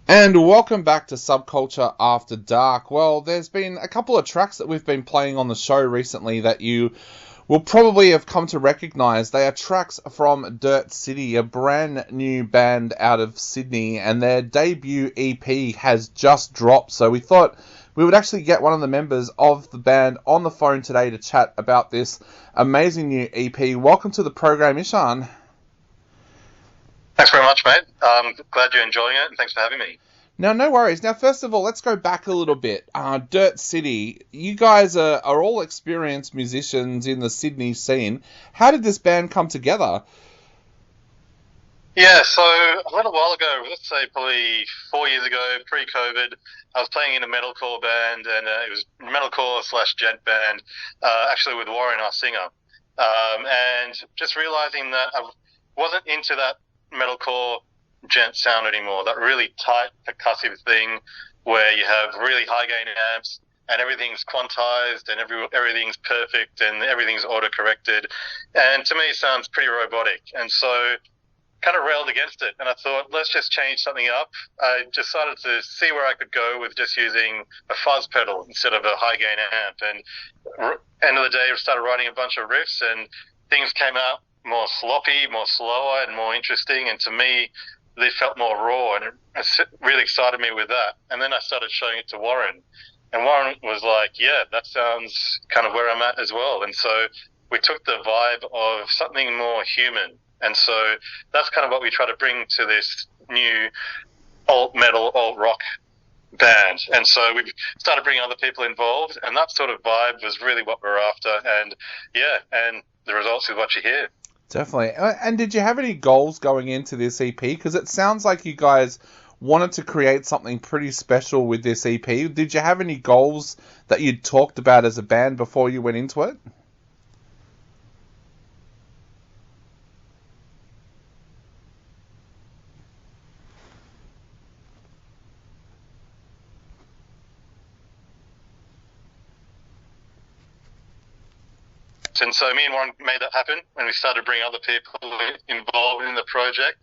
And welcome back to Subculture After Dark. Well, there's been a couple of tracks that we've been playing on the show recently that you will probably have come to recognise. They are tracks from Dirt City, a brand new band out of Sydney, and their debut EP has just dropped. So we thought we would actually get one of the members of the band on the phone today to chat about this amazing new EP. Welcome to the program, Ishan. Thanks very much, mate. Glad you're enjoying it, and thanks for having me. Now, no worries. Now, first of all, let's go back a little bit. Dirt City, you guys are all experienced musicians in the Sydney scene. How did this band come together? Yeah, so a little while ago, let's say probably 4 years ago, pre-COVID, I was playing in a metalcore band, and it was metalcore slash gent band, actually with Warren, our singer. And just realizing that I wasn't into that metalcore gent sound anymore, that really tight percussive thing where you have really high gain amps and everything's quantized and everything's perfect and everything's auto corrected, and to me it sounds pretty robotic, and so kind of railed against it, and I thought, let's just change something up. I decided to see where I could go with just using a fuzz pedal instead of a high gain amp, and end of the day I started writing a bunch of riffs, and things came out more sloppy, more slower, and more interesting. And to me, they felt more raw, and it really excited me with that. And then I started showing it to Warren, and Warren was like, "Yeah, that sounds kind of where I'm at as well." And so we took the vibe of something more human, and so that's kind of what we try to bring to this new alt metal, alt rock band. And so we started bringing other people involved, and that sort of vibe was really what we're after. And yeah, and the results is what you hear. Definitely. And did you have any goals going into this EP? Because it sounds like you guys wanted to create something pretty special with this EP. Did you have any goals that you'd talked about as a band before you went into it? And so me and Warren made that happen, and we started bringing other people involved in the project,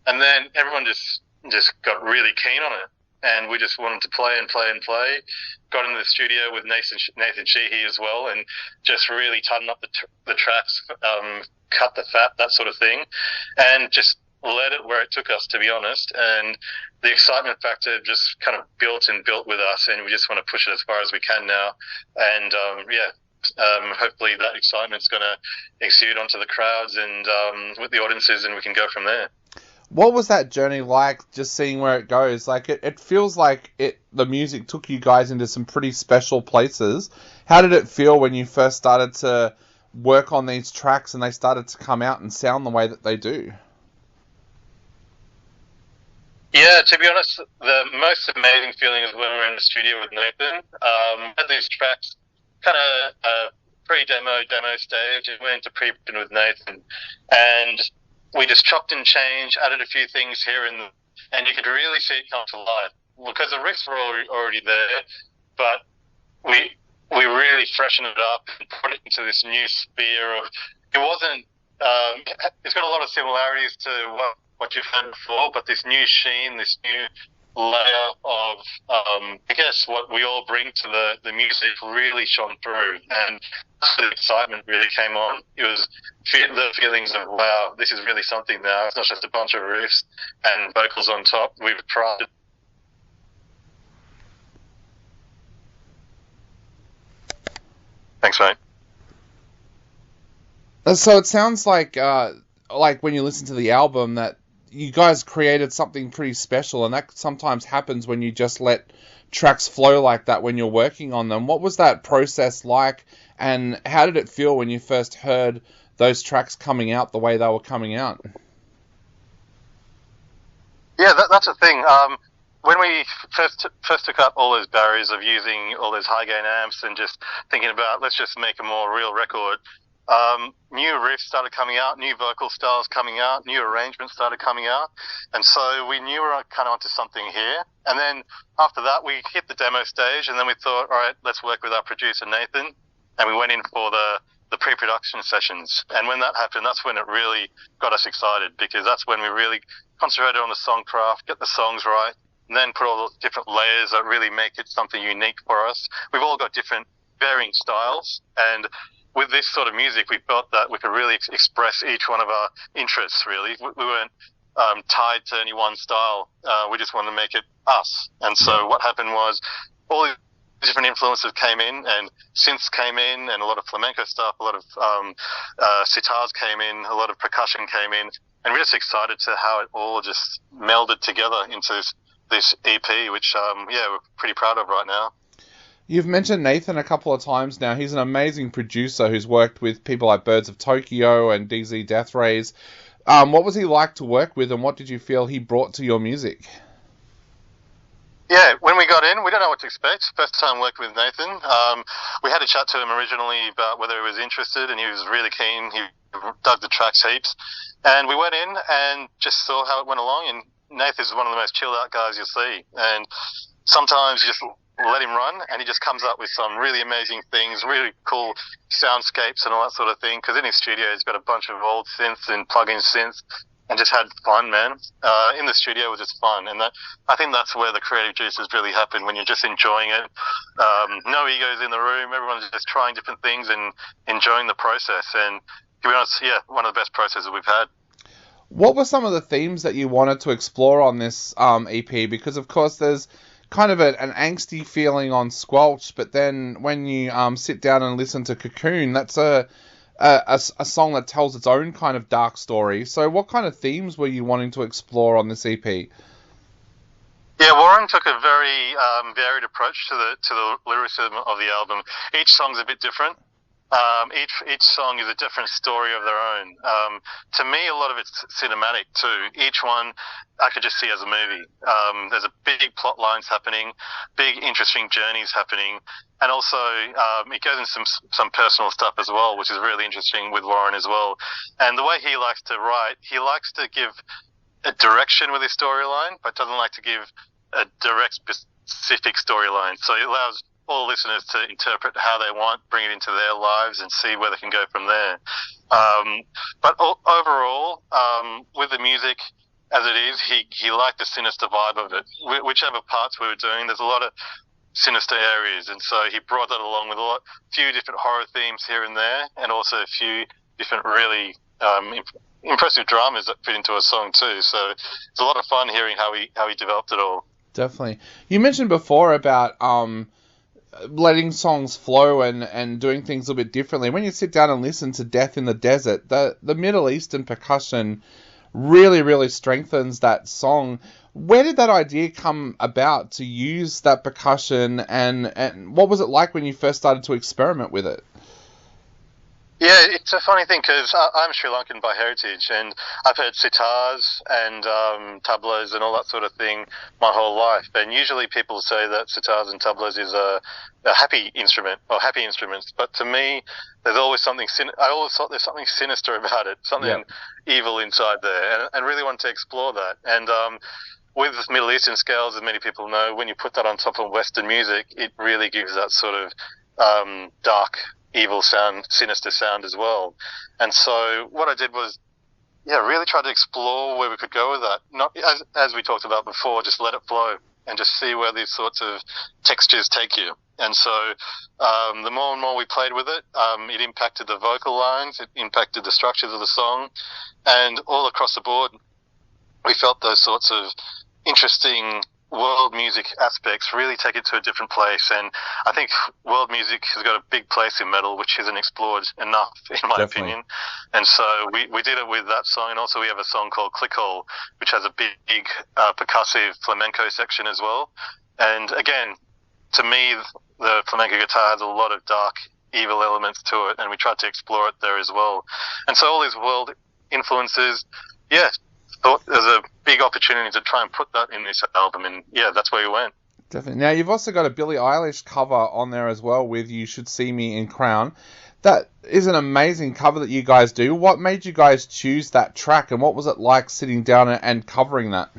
and then everyone just got really keen on it, and we just wanted to play and play and play. Got into the studio with Nathan Sheehy as well, and just really tighten up the tracks, cut the fat, that sort of thing, and just let it where it took us, to be honest. And the excitement factor just kind of built with us, and we just want to push it as far as we can now. And hopefully that excitement's going to exude onto the crowds and with the audiences, and we can go from there. What was that journey like, just seeing where it goes? Like, it feels like the music took you guys into some pretty special places. How did it feel when you first started to work on these tracks and they started to come out and sound the way that they do? Yeah, to be honest, the most amazing feeling is when we were in the studio with Nathan. Had these tracks kind of demo stage, and went into pre-production with Nathan, and we just chopped and changed, added a few things here and you could really see it come to life because the riffs were already there, but we really freshened it up and put it into this new sphere of, it wasn't, it's got a lot of similarities to what you've heard before, but this new sheen, this new layer of, I guess, what we all bring to the music really shone through, and the excitement really came on. It was the feelings of, wow, this is really something now. It's not just a bunch of riffs and vocals on top. We've tried. Thanks, mate. So it sounds like when you listen to the album that you guys created something pretty special, and that sometimes happens when you just let tracks flow like that when you're working on them. What was that process like, and how did it feel when you first heard those tracks coming out the way they were coming out? Yeah, that's the thing. When we first took up all those barriers of using all those high gain amps and just thinking about, let's just make a more real record, new riffs started coming out, new vocal styles coming out, new arrangements started coming out, and so we knew we were kind of onto something here. And then after that, we hit the demo stage, and then we thought, all right, let's work with our producer Nathan, and we went in for the pre-production sessions. And when that happened, that's when it really got us excited, because that's when we really concentrated on the song craft, get the songs right, and then put all the different layers that really make it something unique for us. We've all got different varying styles, and with this sort of music, we felt that we could really express each one of our interests, really. We weren't tied to any one style. We just wanted to make it us. And so what happened was all these different influences came in, and synths came in, and a lot of flamenco stuff, a lot of sitars came in, a lot of percussion came in, and we're just excited to how it all just melded together into this EP, which, we're pretty proud of right now. You've mentioned Nathan a couple of times now. He's an amazing producer who's worked with people like Birds of Tokyo and DZ Death Rays. What was he like to work with, and what did you feel he brought to your music? Yeah, when we got in, we don't know what to expect. First time worked with Nathan. We had a chat to him originally about whether he was interested, and he was really keen. He dug the tracks heaps. And we went in and just saw how it went along, and Nathan's one of the most chilled out guys you'll see. And sometimes you just let him run, and he just comes up with some really amazing things, really cool soundscapes and all that sort of thing. Because in his studio, he's got a bunch of old synths and plug-in synths, and just had fun, man. In the studio, it was just fun, and I think that's where the creative juices really happen, when you're just enjoying it. No egos in the room. Everyone's just trying different things and enjoying the process. And to be honest, one of the best processes we've had. What were some of the themes that you wanted to explore on this EP? Because, of course, there's kind of an angsty feeling on Squelch, but then when you sit down and listen to Cocoon, that's a song that tells its own kind of dark story. So what kind of themes were you wanting to explore on this EP? Yeah, Warren took a very varied approach to the lyricism of the album. Each song's a bit different. Each song is a different story of their own. To me, a lot of it's cinematic too. Each one I could just see as a movie. There's a big plot lines happening, big interesting journeys happening, and also it goes into some personal stuff as well, which is really interesting with Warren as well. And the way he likes to write, he likes to give a direction with his storyline, but doesn't like to give a direct specific storyline. So it allows all listeners to interpret how they want, bring it into their lives, and see where they can go from there. But overall, with the music as it is, he liked the sinister vibe of it. Whichever parts we were doing, there's a lot of sinister areas, and so he brought that along with a few different horror themes here and there, and also a few different really impressive dramas that fit into a song too. So it's a lot of fun hearing how he developed it all. Definitely. You mentioned before about letting songs flow and doing things a little bit differently. When you sit down and listen to Death in the Desert, the Middle Eastern percussion really, really strengthens that song. Where did that idea come about to use that percussion, and what was it like when you first started to experiment with it? Yeah, it's a funny thing because I'm Sri Lankan by heritage, and I've heard sitars and tablas and all that sort of thing my whole life. And usually people say that sitars and tablas is a happy instrument or happy instruments, but to me, there's always something. I always thought there's something sinister about it, something evil inside there, and really want to explore that. And with Middle Eastern scales, as many people know, when you put that on top of Western music, it really gives that sort of dark, evil sound, sinister sound as well. And so what I did was, really try to explore where we could go with that. Not as we talked about before, just let it flow and just see where these sorts of textures take you. And so the more and more we played with it, it impacted the vocal lines, it impacted the structures of the song, and all across the board, we felt those sorts of interesting world music aspects really take it to a different place. And I think world music has got a big place in metal, which isn't explored enough, in my opinion. And so we did it with that song. And also we have a song called Clickhole, which has a big percussive flamenco section as well. And again, to me, the flamenco guitar has a lot of dark, evil elements to it, and we tried to explore it there as well. And so all these world influences, thought there's a big opportunity to try and put that in this album, and that's where we went. Definitely. Now, you've also got a Billie Eilish cover on there as well with You Should See Me in Crown. That is an amazing cover that you guys do. What made you guys choose that track, and what was it like sitting down and covering that?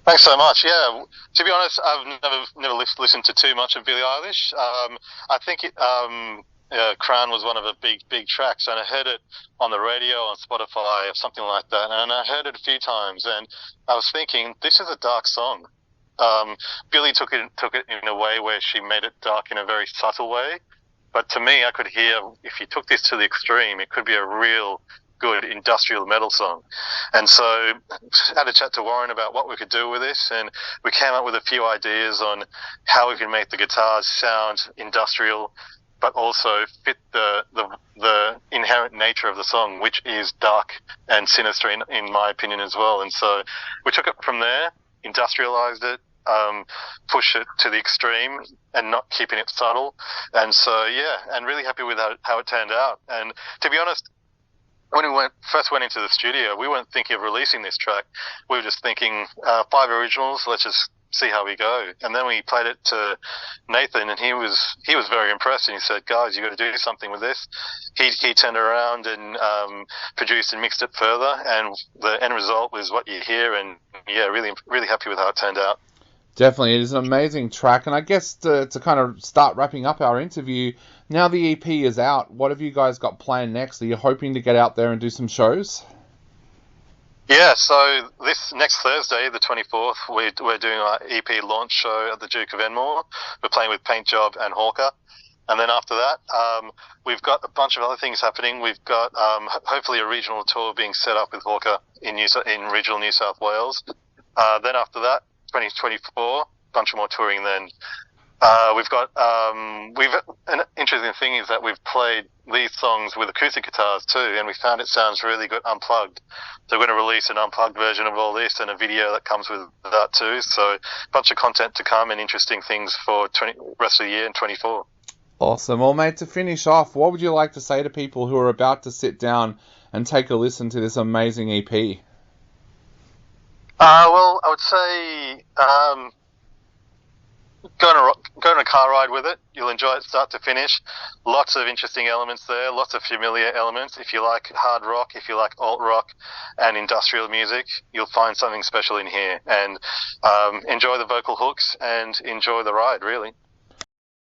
Thanks so much. Yeah, to be honest, I've never listened to too much of Billie Eilish. I think Crown was one of the big tracks, and I heard it on the radio, on Spotify, or something like that, and I heard it a few times, and I was thinking, this is a dark song. Billy took it in a way where she made it dark in a very subtle way, but to me, I could hear, if you took this to the extreme, it could be a real good industrial metal song. And so I had a chat to Warren about what we could do with this, and we came up with a few ideas on how we could make the guitars sound industrial, but also fit the inherent nature of the song, which is dark and sinister in my opinion as well. And so we took it from there, industrialized it, push it to the extreme and not keeping it subtle. And so, yeah, and really happy with how it turned out. And to be honest, when we first went into the studio, we weren't thinking of releasing this track. We were just thinking 5 originals, let's just see how we go. And then we played it to Nathan, and he was very impressed, and he said, guys, you got to do something with this. He turned around and produced and mixed it further, and the end result was what you hear. And yeah, really happy with how it turned out. Definitely, it is an amazing track. And I guess to kind of start wrapping up our interview, now the EP is out, what have you guys got planned next? Are you hoping to get out there and do some shows? Yeah, so this next Thursday, the 24th, we're doing our EP launch show at the Duke of Enmore. We're playing with Paint Job and Hawker. And then after that, we've got a bunch of other things happening. We've got hopefully a regional tour being set up with Hawker in regional New South Wales. Then after that, 2024, a bunch of more touring then. An interesting thing is that we've played these songs with acoustic guitars too, and we found it sounds really good unplugged. So we're going to release an unplugged version of all this and a video that comes with that too. So a bunch of content to come and interesting things for rest of the year in 24. Awesome. Well, mate, to finish off, what would you like to say to people who are about to sit down and take a listen to this amazing EP? Well, I would say go on a car ride with it. You'll enjoy it start to finish. Lots of interesting elements there, lots of familiar elements. If you like hard rock, if you like alt rock and industrial music, you'll find something special in here. And enjoy the vocal hooks and enjoy the ride, really.